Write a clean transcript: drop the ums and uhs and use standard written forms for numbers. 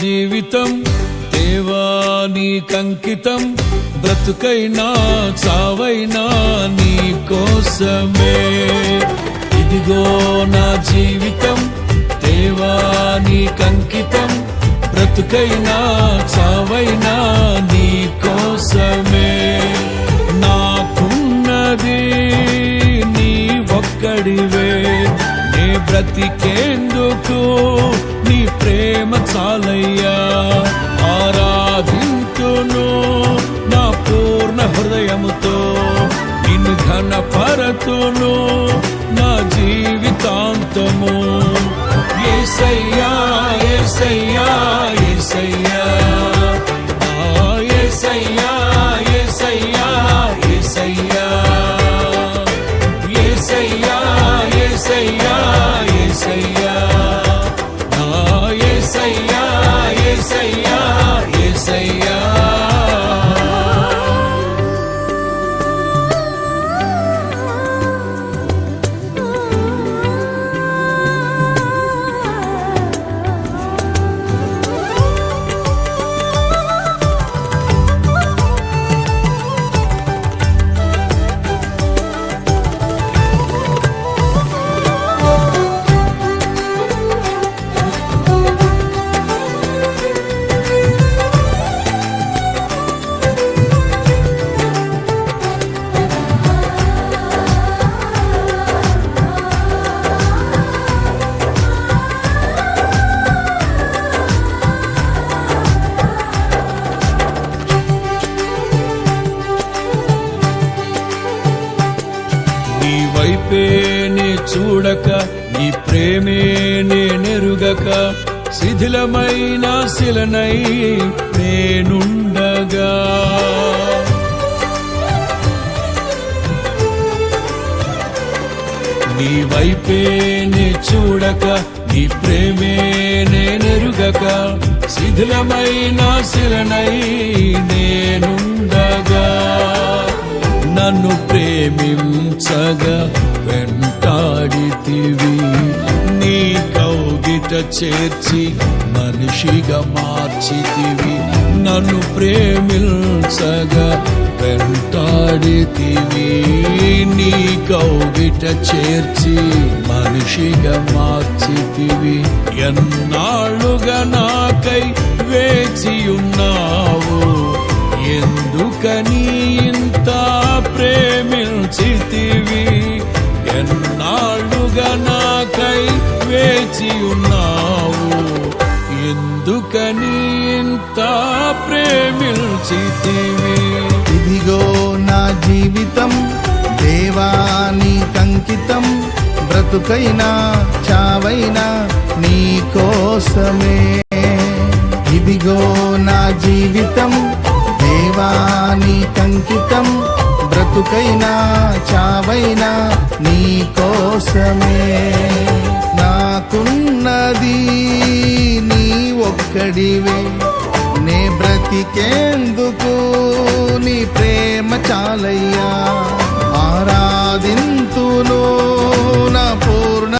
జీవితం దేవా నీకంకితం, బ్రతుకైనా చావైనా నీ కోసమే. ఇదిగో నా జీవితం దేవా నీకంకితం, బ్రతుకైనా చావైనా నీ కోసమే. నాకున్నది నీ ఒక్కడివే, నే బ్రతికేందుకు నీ ప్రేమ చాలయ్యా. ఆరాధింతును నా పూర్ణ హృదయముతో, నిన్ను ఘనపరతును నా జీవితాంతము. యేసయ్యా యేసయ్యా యేసయ్యా, యేసయ్యా యేసయ్యా యేసయ్యా, యేసయ్యా యేసయ్యా యేసయ్యా, యేసయ్యా యేసయ్యా యేసయ్యా. వైపేనే చూడక, నీ ప్రేమే నేనెరుగక, శిథిలమైన శిలనై నేనుండగా. నీ వైపేనే చూడక, నీ ప్రేమే నేనెరుగక, శిథిలమైన శిలనై నేనుండగా. నన్ను ప్రేమించగా వెంటాడితివి, నీ కౌగిట చేర్చి మనిషిగా మార్చితివి. నన్ను ప్రేమించగా వెంటాడితివి, నీ కౌగిట చేర్చి మనిషిగా మార్చితివి. ఎన్నాళ్ళుగా నాకై వేచియున్నావు, ఎందుకని ఇంత ప్రేమించితివి. ఎన్నాళ్ళుగా నాకై వేచియున్నావు, ఎందుకని ఇంత ప్రేమించితివి. ఇదిగో నా జీవితం దేవా నీకంకితం, బ్రతుకైనా చావైనా నీ కోసమే. ఇదిగో నా జీవితం దేవా నీకంకితం, బ్రతుకైనా చావైనా నీ కోసమే. నాకున్నది నీ ఒక్కడివే, నే బ్రతికేందుకు నీ ప్రేమ చాలయ్యా.